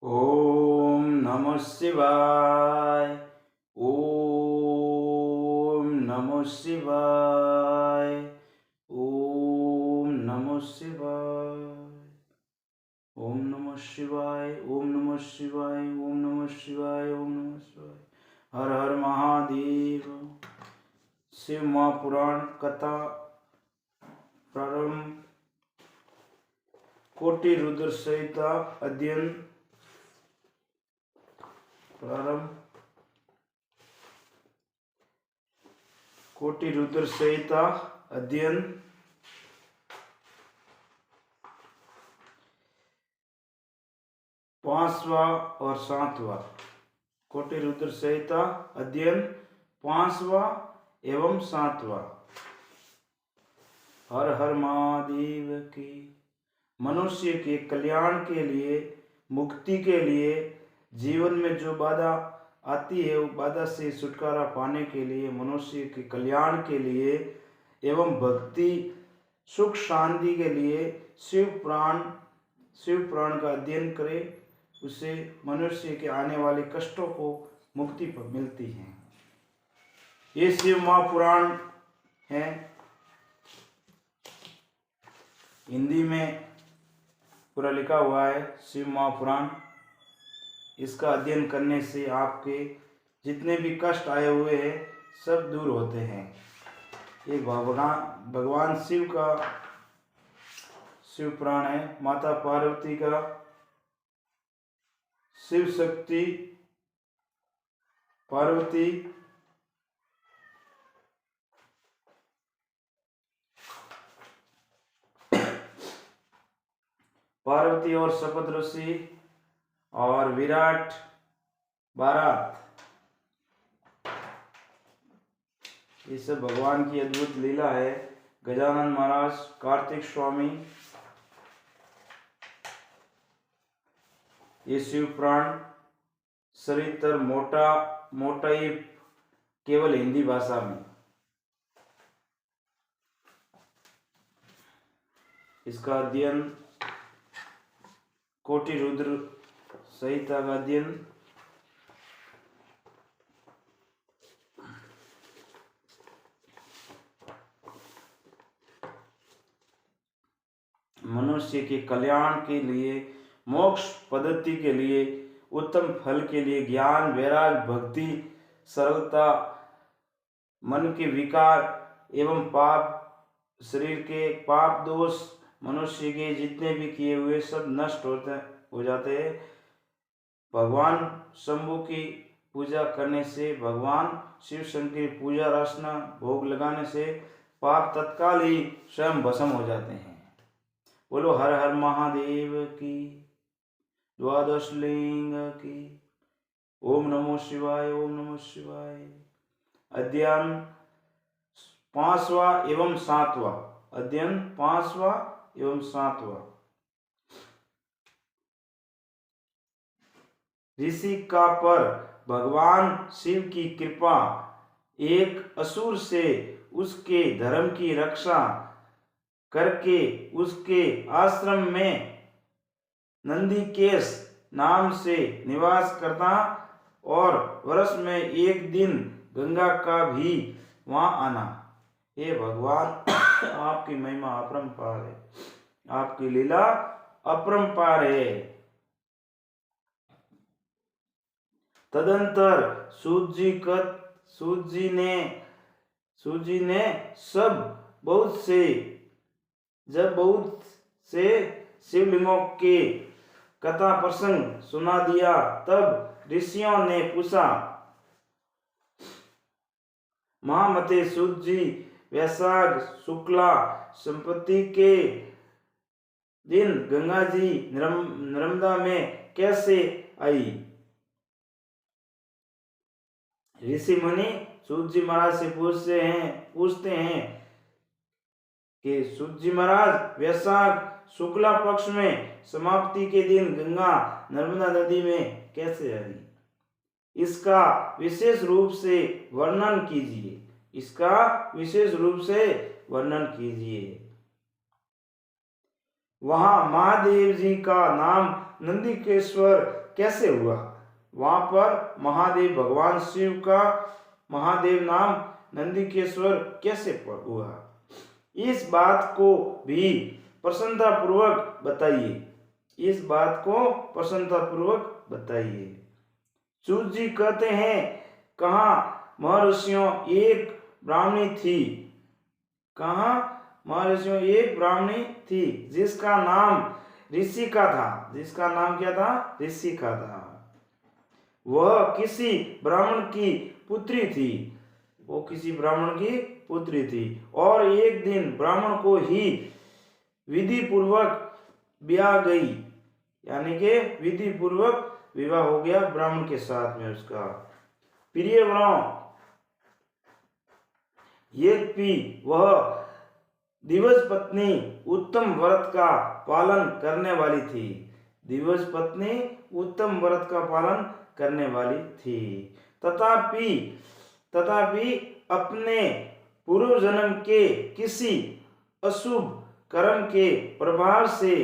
ओम नमः शिवाय। ओम नमः शिवाय। ओम नमः शिवाय। ओम नमः शिवाय। ओम नमः शिवाय। ओम नमः शिवाय। ओम नमः शिवाय। हर हर महादेव। शिव महापुराण कथा प्रारंभ। कोटि रुद्र संहिता अध्ययन प्रारंभ। कोटि रुद्र संहिता अध्ययन। पांचवा और सातवां। कोटि रुद्र संहिता अध्ययन पांचवा एवं सातवां। हर हर महादेव की। मनुष्य के कल्याण के लिए, मुक्ति के लिए, जीवन में जो बाधा आती है वो बाधा से छुटकारा पाने के लिए, मनुष्य के कल्याण के लिए एवं भक्ति सुख शांति के लिए शिव पुराण का अध्ययन करें। उससे मनुष्य के आने वाले कष्टों को मुक्ति मिलती है। ये शिव महापुराण है। हिंदी में पूरा लिखा हुआ है शिव महापुराण। इसका अध्ययन करने से आपके जितने भी कष्ट आए हुए हैं सब दूर होते हैं। ये भगवान शिव का शिव पुराण है। माता पार्वती का शिव शक्ति पार्वती और शपथ ऋषि और विराट बारात, ये सब भगवान की अद्भुत लीला है। गजानन महाराज, कार्तिक स्वामी, ये शिव पुराण सरितर मोटा ही केवल हिंदी भाषा में। इसका अध्ययन कोटि रुद्र संहिता का अध्ययन मनुष्य के कल्याण के लिए, मोक्ष पद्धति के लिए, उत्तम फल के लिए, ज्ञान, वैराग्य, भक्ति, सरलता, मन के विकार एवं पाप, शरीर के पाप दोष, मनुष्य के जितने भी किए हुए सब नष्ट हो जाते हैं। भगवान शंभु की पूजा करने से, भगवान शिव शंकर की पूजा अर्चना भोग लगाने से पाप तत्काल ही स्वयं भस्म हो जाते हैं। बोलो हर हर महादेव की। द्वादश लिंग की। ओम नमो शिवाय। ओम नमो शिवाय। अध्ययन पांचवा एवं सातवां। अध्ययन पांचवा एवं सातवां। ऋषि का पर भगवान शिव की कृपा, एक असुर से उसके धर्म की रक्षा करके उसके आश्रम में नंदीकेश नाम से निवास करता और वर्ष में एक दिन गंगा का भी वहां आना। हे भगवान, आपकी महिमा अपरंपार है, आपकी लीला अपरंपार है। तदंतर सूत जी ने बहुत से शिवलिंगों के कथा प्रसंग सुना दिया, तब ऋषियों ने पूछा, महामते सूत जी, वैशाख शुक्ला संपत्ति के दिन गंगा जी नर्मदा में कैसे आई? ऋषि मुनि सूत जी महाराज से पूछते हैं कि सूत जी महाराज, वैशाख शुक्ला पक्ष में समाप्ति के दिन गंगा नर्मदा नदी में कैसे आई? इसका विशेष रूप से वर्णन कीजिए। इसका विशेष रूप से वर्णन कीजिए। वहां महादेव जी का नाम नंदिकेश्वर कैसे हुआ? वहां पर महादेव भगवान शिव का महादेव नाम नंदिकेश्वर कैसे हुआ? इस बात को भी प्रसन्नता पूर्वक बताइए। इस बात को प्रसन्नता पूर्वक बताइए। सूत जी कहते हैं, कहाँ महर्षियों एक ब्राह्मणी थी। कहाँ महर्षियों एक ब्राह्मणी थी जिसका नाम ऋषिका था। जिसका नाम क्या था? ऋषिका था। वह किसी ब्राह्मण की पुत्री थी। वो किसी ब्राह्मण की पुत्री थी और एक दिन ब्राह्मण को ही विधि पूर्वक ब्याह गई, यानी कि विधि पूर्वक विवाह हो गया ब्राह्मण के साथ में उसका। प्रिय वरों, यद्यपि वह दिवस पत्नी उत्तम व्रत का पालन करने वाली थी। दिवस पत्नी उत्तम व्रत का पालन करने वाली थी, तथापि अपने पूर्व जन्म के किसी अशुभ कर्म के प्रभाव से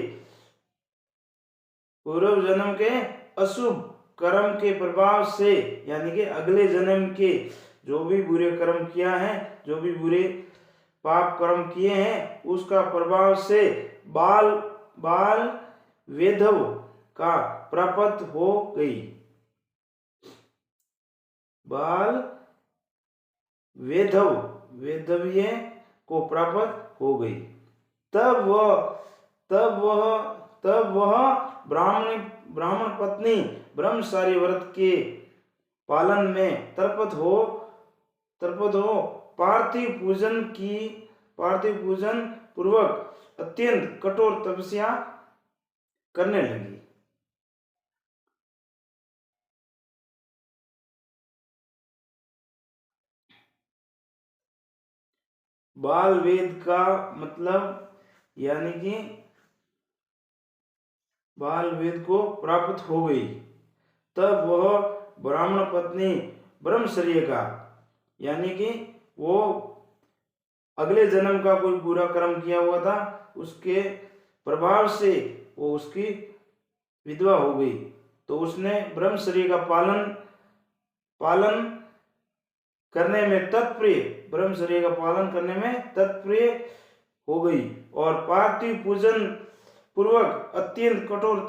यानी कि अगले जन्म के जो भी बुरे कर्म किया है, जो भी बुरे पाप कर्म किए हैं, उसका प्रभाव से बाल वेधव का प्राप्त हो गई। बाल वेधव्य को प्राप्त हो गई। तब वह ब्राह्मण पत्नी ब्रह्मचारी व्रत के पालन में तर्पत हो पार्थिव पूजन पूर्वक अत्यंत कठोर तपस्या करने लगी। बाल वेद का मतलब यानी कि बाल वेद को प्राप्त हो गई। तब वह ब्राह्मण पत्नी ब्रह्मचर्य का, यानी कि वो अगले जन्म का कोई बुरा कर्म किया हुआ था, उसके प्रभाव से वो उसकी विधवा हो गई। तो उसने ब्रह्मचर्य का पालन करने में तत्प्रिय हो गई और पार्थिव पूजन पूर्वक अत्यंत कठोर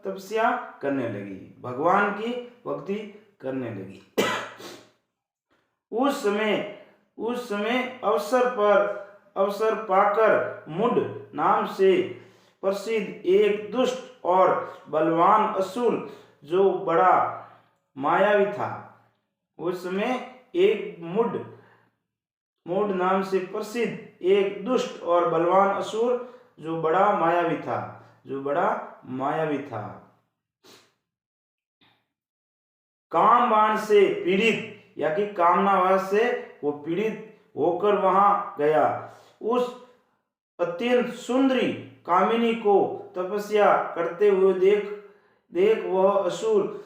तपस्या करने लगी, भगवान की भक्ति करने लगी। उस समय अवसर पाकर मुड नाम से प्रसिद्ध एक दुष्ट और बलवान असुर जो बड़ा मायावी था। उस समय एक मुड नाम से प्रसिद्ध एक दुष्ट और बलवान असुर जो बड़ा मायावी था, काम बाण से पीड़ित या कि कामनावास से वो पीड़ित होकर वहां गया। उस अत्यंत सुंदरी कामिनी को तपस्या करते हुए देख वह असुर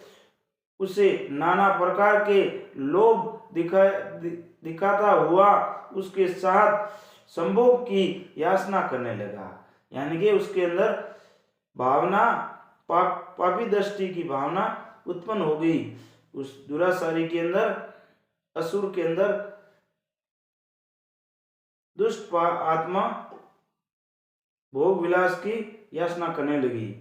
उसे नाना प्रकार के लोभ दिखाता हुआ उसके साथ संभोग की याचना करने लगा। यानी कि उसके अंदर भावना पापी दृष्टि की भावना उत्पन्न हो गई। उस दुराचारी के अंदर, असुर के अंदर दुष्ट आत्मा भोग विलास की याचना करने लगी।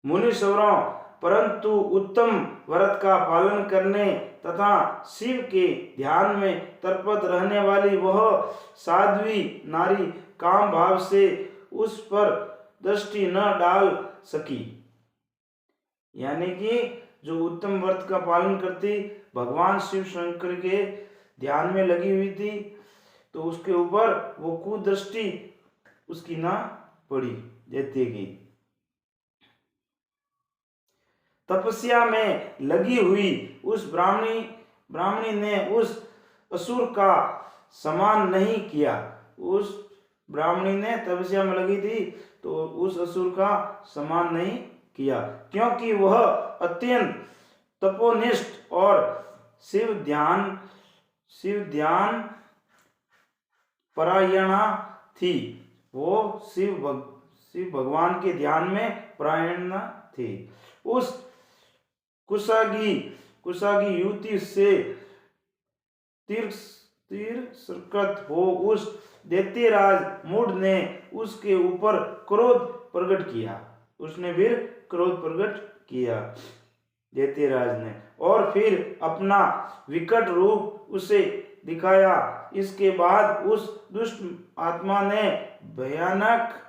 मुनीश्वरों, परंतु उत्तम व्रत का पालन करने तथा शिव के ध्यान में तत्पर रहने वाली वह साध्वी नारी काम भाव से उस पर दृष्टि न डाल सकी। यानी कि जो उत्तम व्रत का पालन करती, भगवान शिव शंकर के ध्यान में लगी हुई थी, तो उसके ऊपर वो कुदृष्टि उसकी ना पड़ी देती गई। तपस्या में लगी हुई उस ब्राह्मणी ने उस असुर का सम्मान नहीं किया। उस ब्राह्मणी ने तपस्या में लगी थी तो उस असुर का सम्मान नहीं किया, क्योंकि वह अत्यंत तपोनिष्ठ और शिव ध्यान परायणा थी। वो शिव भगवान के ध्यान में प्रायण थे। उस कुशागी युवती से तिरस्कृत हो उस दैत्यराज मूढ़ ने उसके ऊपर क्रोध प्रकट किया। उसने फिर क्रोध प्रकट किया दैत्यराज ने, और फिर अपना विकट रूप उसे दिखाया। इसके बाद उस दुष्ट आत्मा ने भयानक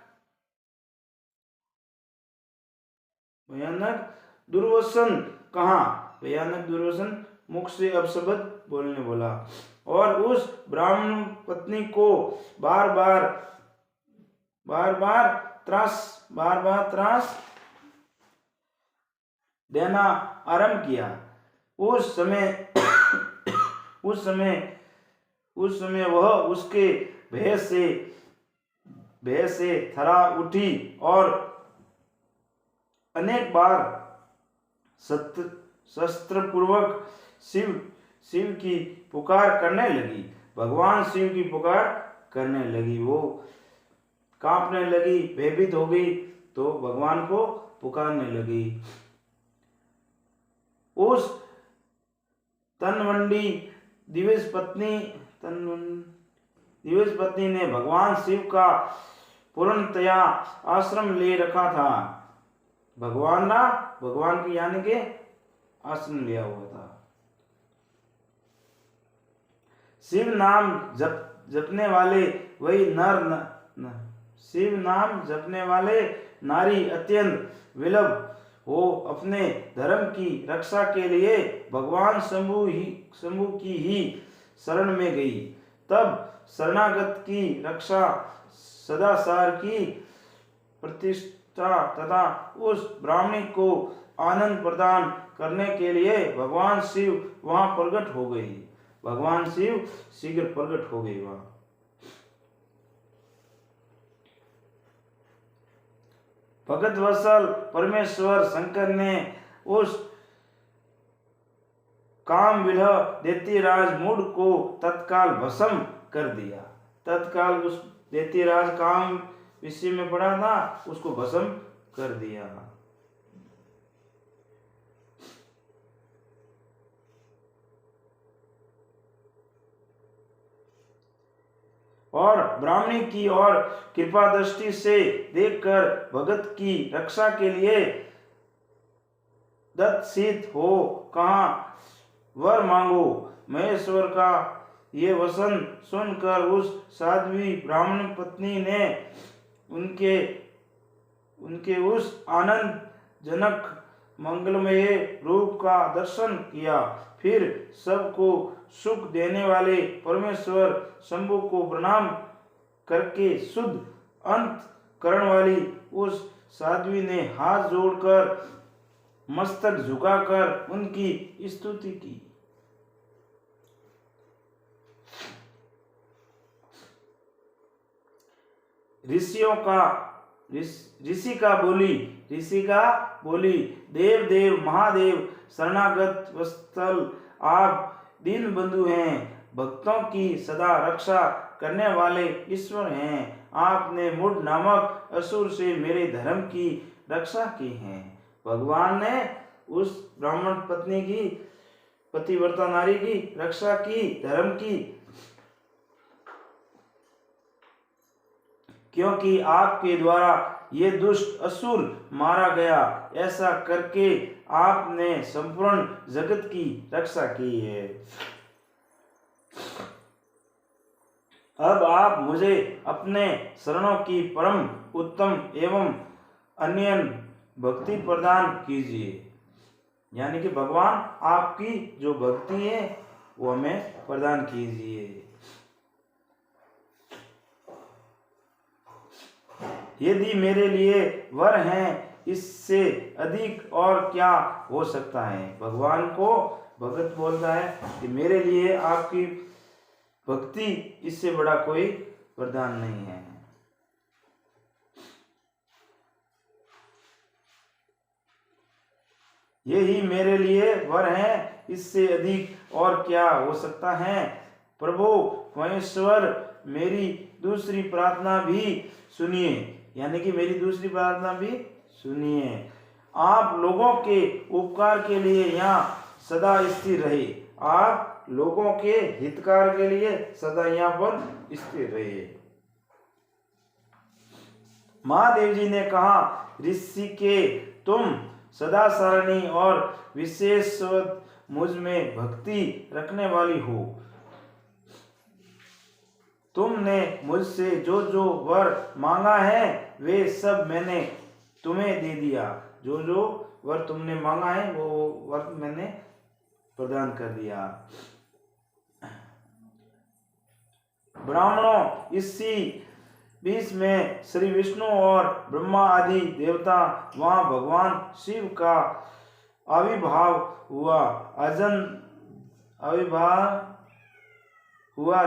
दुर्वसन कहा। भयानक दुर्वसन मुख से अपशब्द बोलने बोला, और उस ब्राह्मण पत्नी को बार बार त्रास देना आरंभ किया। उस समय वह उसके भय से थरा उठी और अनेक बार शस्त्रपूर्वक शिव की पुकार करने लगी। भगवान शिव की पुकार करने लगी। वो कांपने लगी, भयभीत हो गई, तो भगवान को पुकारने लगी। उस तनवंडी दिव्य पत्नी ने भगवान शिव का पूर्णतया आश्रम ले रखा था। भगवान की यानी के आश्रम लिया हुआ था। शिव नाम जपने वाले वही शिव नाम जपने वाले नारी अत्यंत विलभ हो अपने धर्म की रक्षा के लिए भगवान शंभु की ही शरण में गई। तब शरणागत की रक्षा, सदाचार की प्रतिष्ठा तथा उस ब्राह्मणी को आनंद प्रदान करने के लिए भगवान शिव वहां प्रकट हो गई। भगवान शिव शीघ्र प्रकट हो गए वहां। भगत वत्सल परमेश्वर शंकर ने उस काम विलह दैत्यराज मूढ़ को तत्काल भस्म कर दिया। तत्काल उस दैत्यराज काम विषय में पड़ा था, उसको भस्म कर दिया। और ब्राह्मणी की और कृपा दृष्टि से देखकर भगत की रक्षा के लिए दत्तसित हो कहा, वर मांगो। महेश्वर का ये वचन सुनकर उस साध्वी ब्राह्मण पत्नी ने उनके उस आनंद जनक मंगलमय रूप का दर्शन किया। फिर सबको सुख देने वाले परमेश्वर शंभु को प्रणाम करके शुद्ध अंत करण वाली उस साध्वी ने हाथ जोड़कर मस्तक झुकाकर उनकी स्तुति की। ऋषि का बोली, देव महादेव शरणागत वत्सल, आप दीन बंधु हैं, भक्तों की सदा रक्षा करने वाले ईश्वर हैं। आपने मूढ़ नामक असुर से मेरे धर्म की रक्षा की है। भगवान ने उस ब्राह्मण पत्नी की, पतिव्रता नारी की रक्षा की, धर्म की, क्योंकि आपके द्वारा ये दुष्ट असुर मारा गया। ऐसा करके आपने संपूर्ण जगत की रक्षा की है। अब आप मुझे अपने शरणों की परम उत्तम एवं अन्य भक्ति प्रदान कीजिए। यानी कि भगवान आपकी जो भक्ति है वो हमें प्रदान कीजिए। यदि मेरे लिए वर हैं, इससे अधिक और क्या हो सकता है। भगवान को भगत बोलता है कि मेरे लिए आपकी भक्ति, इससे बड़ा कोई वरदान नहीं है। यही मेरे लिए वर है, इससे अधिक और क्या हो सकता है। प्रभु महेश्वर, मेरी दूसरी प्रार्थना भी सुनिए, यानी कि मेरी दूसरी प्रार्थना भी सुनिए। आप लोगों के उपकार के लिए यहाँ सदा स्थिर रहे, आप लोगों के हितकार के लिए सदा यहाँ पर स्थिर रहे। महादेव जी ने कहा, ऋषि के तुम सदा सारणी और विशेषवत मुझ में भक्ति रखने वाली हो। तुमने मुझसे जो जो वर मांगा है वे सब मैंने तुम्हें दे दिया। जो जो वर तुमने मांगा है वो वर मैंने प्रदान कर दिया। ब्राह्मणों, इसी बीच में श्री विष्णु और ब्रह्मा आदि देवता वहां भगवान शिव का आविर्भाव हुआ।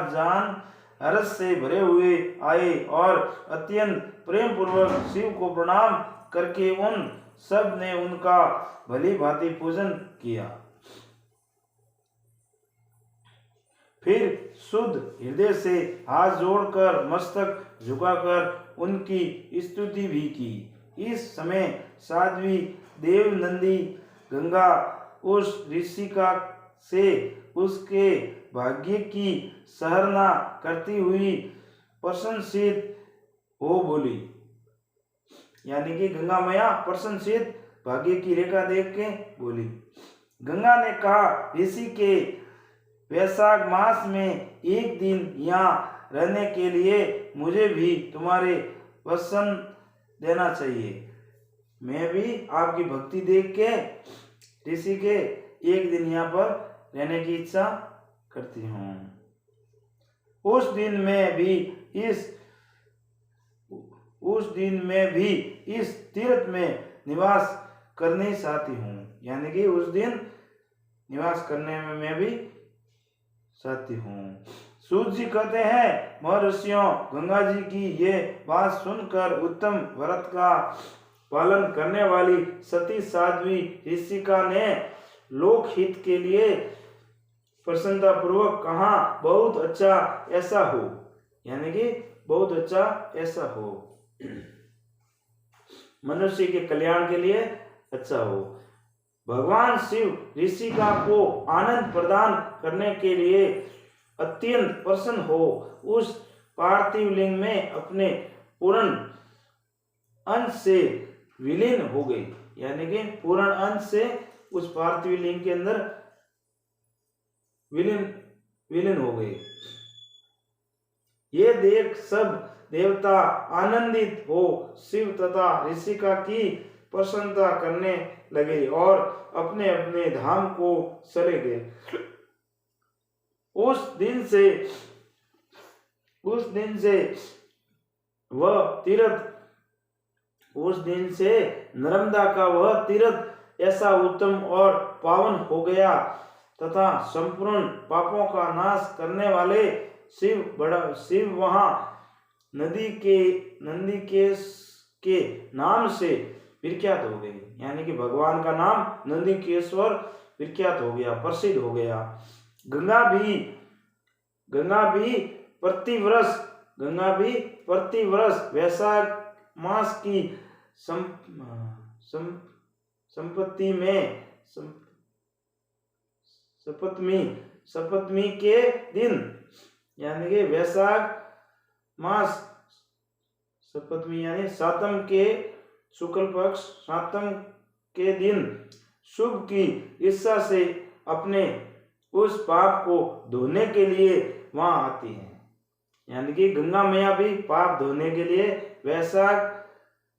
जान हर्ष से भरे हुए आए और अत्यंत प्रेम पूर्वक शिव को प्रणाम करके उन सब ने उनका भली भांति पूजन किया। फिर शुद्ध हृदय से हाथ जोड़कर मस्तक झुकाकर उनकी स्तुति भी की। इस समय साध्वी देवनंदी गंगा उस ऋषिका से उसके भाग्य की सराहना करती हुई प्रशंसित हो बोली, यानी कि गंगा मैया प्रशंसित भाग्य की रेखा देख के बोली। गंगा ने कहा, ऋषि के वैशाख मास में एक दिन यहाँ रहने के लिए मुझे भी तुम्हारे वचन देना चाहिए। मैं भी आपकी भक्ति देख के ऋषि के एक दिन यहाँ पर रहने की इच्छा करती हूँ। उस दिन में भी इस तीर्थ में निवास करना चाहती हूँ, यानी कि उस दिन निवास करने में मैं भी चाहती हूँ। सूत जी कहते हैं, महर्षियों, गंगा जी की ये बात सुनकर उत्तम व्रत का पालन करने वाली सती साध्वी ऋषिका ने लोकहित के लिए प्रसन्नता पूर्वक कहा, बहुत अच्छा ऐसा हो, यानी कि बहुत अच्छा ऐसा हो, मनुष्य के कल्याण के लिए अच्छा हो। भगवान शिव ऋषिका को आनंद प्रदान करने के लिए अत्यंत प्रसन्न हो उस पार्थिव लिंग में अपने पूर्ण अंश से विलीन हो गई, यानी कि पूर्ण अंश से उस पार्थिव लिंग के अंदर विलीन हो गए। ये देख सब देवता आनंदित हो शिव तथा ऋषिका की प्रसन्नता करने लगे और अपने अपने धाम को चले गए। उस दिन से नर्मदा का वह तीर्थ ऐसा उत्तम और पावन हो गया तथा संपूर्ण पापों का नाश करने वाले शिव वहां नंदीकेश के नाम से विख्यात हो गए, यानी कि भगवान का नाम नंदीकेश्वर विख्यात हो गया, प्रसिद्ध हो गया। गंगा भी प्रतिवर्ष वैशाख मास की सप्तमी के दिन, यानी कि वैशाख मास सप्तमी यानी सातम के शुक्ल पक्ष सातम के दिन शुभ की इच्छा से अपने उस पाप को धोने के लिए वहां आती है, यानी कि गंगा मैया भी पाप धोने के लिए वैशाख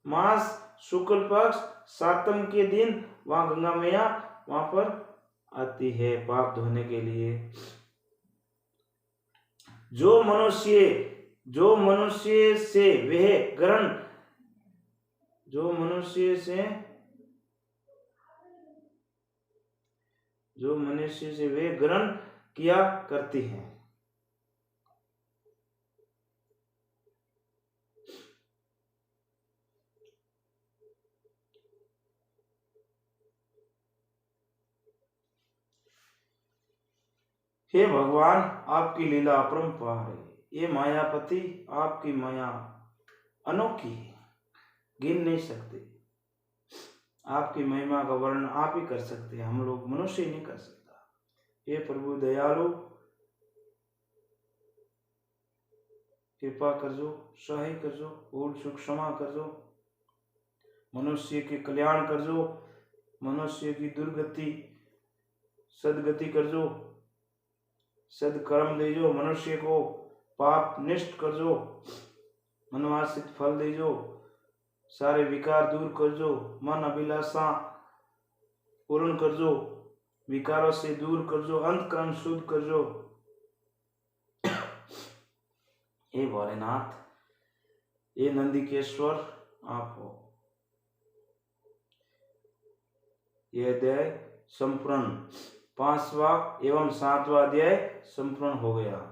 मास शुक्ल पक्ष सातम के दिन वहां गंगा मैया वहां पर आती है पाप धोने के लिए। जो मनुष्य से वे ग्रहण किया करती हैं। हे भगवान, आपकी लीला अपरंपार है। ये मायापति आपकी माया अनोखी है, गिन नहीं सकते। आपकी महिमा का वर्णन आप ही कर सकते हैं, हम लोग मनुष्य ही नहीं कर सकता। हे प्रभु दयालु, कृपा करजो, सहाय करजो, भूल सुख क्षमा करजो, मनुष्य के कल्याण करजो, मनुष्य की दुर्गति सदगति करजो, सदकर्म देजो, मनुष्य को पाप निष्ठ करजो, मनवासित फल देजो, सारे विकार दूर करजो, मन अभिलाषा पूर्ण करजो, विकारों से दूर करजो, अंतकरण शुद्ध करजो। हे भोलेनाथ, ये नंदिकेश्वर आप हो। यह अध्याय संपूर्ण 5वां एवं 7वां अध्याय संपूर्ण हो गया।